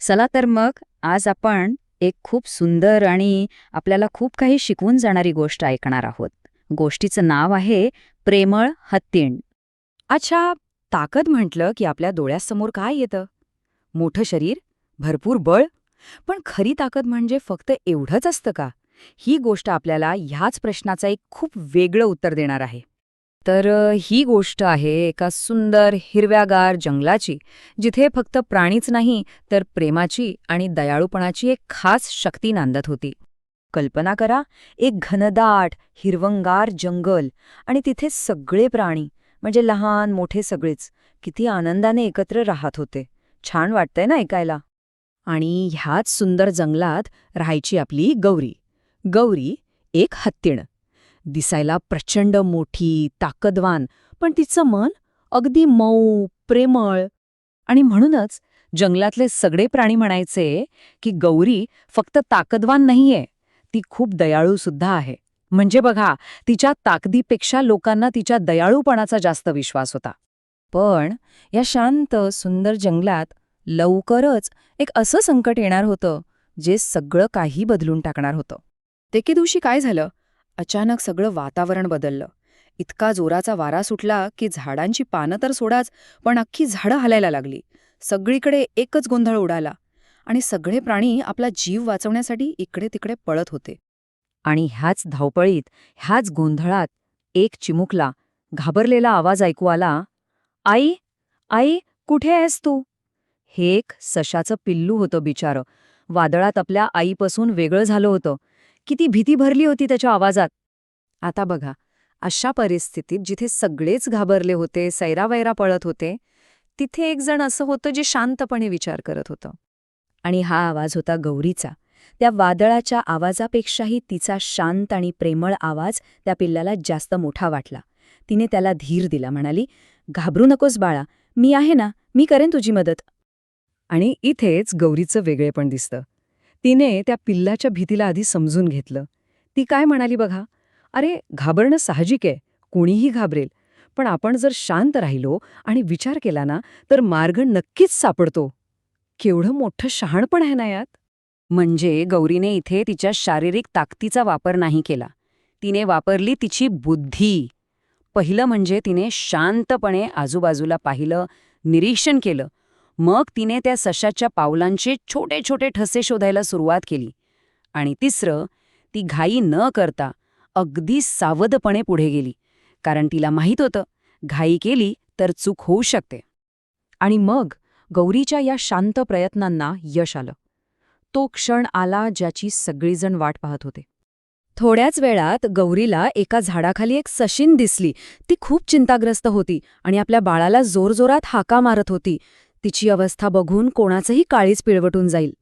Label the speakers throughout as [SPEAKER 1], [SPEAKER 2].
[SPEAKER 1] चला तर मग आज आपण एक खूप सुंदर आणि आपल्याला खूप काही शिकवून जाणारी गोष्ट ऐकणार आहोत. गोष्टीचं नाव आहे प्रेमळ हत्तीण. अच्छा, ताकद म्हटलं की आपल्या डोळ्यासमोर काय येतं? मोठं शरीर, भरपूर बळ. पण खरी ताकद म्हणजे फक्त एवढंच असतं का? ही गोष्ट आपल्याला ह्याच प्रश्नाचं एक खूप वेगळं उत्तर देणार आहे. ही गोष्ट आहे एका सुंदर हिरव्यागार जंगलाची, जिथे फक्त प्राणीच नाही तर प्रेमाची आणि दयाळूपणाची एक खास शक्ती नांदत होती. कल्पना करा, एक घनदाट हिरवंगार जंगल आणि तिथे सगळे प्राणी, म्हणजे लहान मोठे सगळेच, किती आनंदाने एकत्र राहत होते. छान वाटतंय ना ऐकायला. आणि ह्याच सुंदर जंगलात राहायची आपली गौरी. गौरी एक हत्तीण. दिसायला प्रचंड मोठी, ताकदवान, पण तिचं मन अगदी मऊ, प्रेमळ. आणि म्हणूनच जंगलातले सगळे प्राणी म्हणायचे की गौरी फक्त ताकदवान नाहीये, ती खूप दयाळू सुद्धा आहे. म्हणजे बघा, तिच्या ताकदीपेक्षा लोकांना तिच्या दयाळूपणाचा जास्त विश्वास होता. पण या शांत, सुंदर जंगलात लवकरच एक असं संकट येणार होतं, जे सगळं काही बदलून टाकणार होतं. एके दिवशी काय झालं? अचानक सगळं वातावरण बदललं. इतका जोराचा वारा सुटला की झाडांची पानं तर सोडाच, पण अख्खी झाडं हालायला लागली. सगळीकडे एकच गोंधळ उडाला आणि सगळे प्राणी आपला जीव वाचवण्यासाठी इकडे तिकडे पळत होते. आणि ह्याच धावपळीत, ह्याच गोंधळात एक चिमुकला, घाबरलेला आवाज ऐकू आला, "आई, आई, कुठे आहेस तू?" हे एक सशाचं पिल्लू होतं बिचारं. वादळात आपल्या आईपासून वेगळं झालं होतं. किती भीती भरली होती त्याच्या आवाजात. आता बघा, अशा परिस्थितीत जिथे सगळेच घाबरले होते, सैरावैरा पळत होते, तिथे एक जण असं होतं जे शांतपणे विचार करत होतं. आणि हा आवाज होता गौरीचा. त्या वादळाच्या आवाजापेक्षाही तिचा शांत आणि प्रेमळ आवाज त्या पिल्लाला जास्त मोठा वाटला. तिने त्याला धीर दिला, म्हणाली, "घाबरू नकोस बाळा, मी आहे ना, मी करेन तुझी मदत." आणि इथेच गौरीचं वेगळेपण दिसतं. तिने त्या पिल्लाच्या भीतीला आधी समजून घेतलं. ती काय म्हणाली बघा, "अरे, घाबरणं साहजिक आहे, कोणीही घाबरेल. पण आपण जर शांत राहिलो आणि विचार केला ना, तर मार्ग नक्कीच सापडतो." केवढं मोठं शहाणपण आहे ना यात. म्हणजे गौरीने इथे तिच्या शारीरिक ताकदीचा वापर नाही केला. तिने वापरली तिची बुद्धी. पहिलं म्हणजे तिने शांतपणे आजूबाजूला पाहिलं, निरीक्षण केलं. मग तिने त्या सशाच्या पावलांचे छोटे छोटे ठसे शोधायला सुरुवात केली. आणि तिसरं, ती घाई न करता अगदी सावधपणे पुढे गेली. कारण तिला माहीत होतं, घाई केली तर चूक होऊ शकते. आणि मग गौरीच्या या शांत प्रयत्नांना यश आलं. तो क्षण आला ज्याची सगळीजण वाट पाहत होते. थोड्याच वेळात गौरीला एका झाडाखाली एक सशीन दिसली. ती खूप चिंताग्रस्त होती आणि आपल्या बाळाला जोरजोरात हाका मारत होती. तिची अवस्था बघून कोणाचंही काळीज पिळवटून जाईल.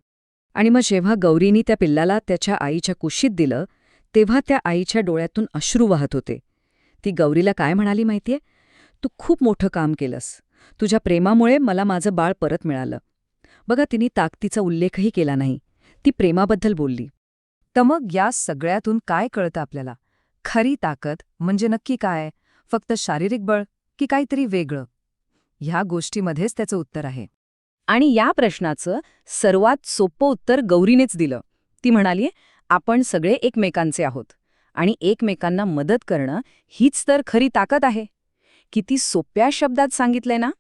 [SPEAKER 1] आणि मग जेव्हा गौरीनी त्या पिल्लाला त्याच्या आईच्या कुशीत दिलं, तेव्हा त्या आईच्या डोळ्यातून अश्रू वाहत होते. ती गौरीला काय म्हणाली माहितीये? "तू खूप मोठं काम केलंस. तुझ्या प्रेमामुळे मला माझं बाळ परत मिळालं." बघा, तिने ताकदीचा उल्लेखही केला नाही. ती प्रेमाबद्दल बोलली. तर मग या सगळ्यातून काय कळतं आपल्याला? खरी ताकद म्हणजे नक्की काय? फक्त शारीरिक बळ की काहीतरी वेगळं? ह्या गोष्टीमध्येच त्याचं उत्तर आहे. आणि या प्रश्नाचं सर्वात सोपं उत्तर गौरीनेच दिलं. ती म्हणाली, "आपण सगळे एकमेकांचे आहोत आणि एकमेकांना मदत करणं हीच तर खरी ताकद आहे." किती सोप्या शब्दात सांगितलंय ना?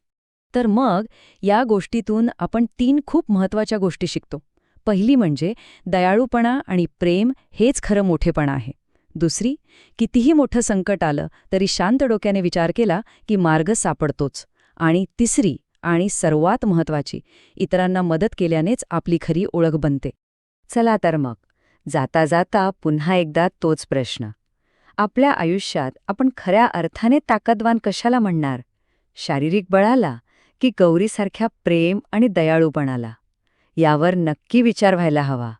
[SPEAKER 1] तर मग या गोष्टीतून आपण 3 खूप महत्वाच्या गोष्टी शिकतो. पहिली म्हणजे दयाळूपणा आणि प्रेम हेच खरं मोठेपणा आहे. दुसरी, कितीही मोठं संकट आलं तरी शांत डोक्याने विचार केला की मार्ग सापडतोच. आणि तिसरी आणि सर्वात महत्वाची, इतरांना मदत केल्यानेच आपली खरी ओळख बनते. चला तर मग, जाता जाता पुन्हा एकदा तोच प्रश्न. आपल्या आयुष्यात आपण खऱ्या अर्थाने ताकदवान कशाला म्हणणार? शारीरिक बळाला की गौरीसारख्या प्रेम आणि दयाळूपणाला? यावर नक्की विचार व्हायला हवा.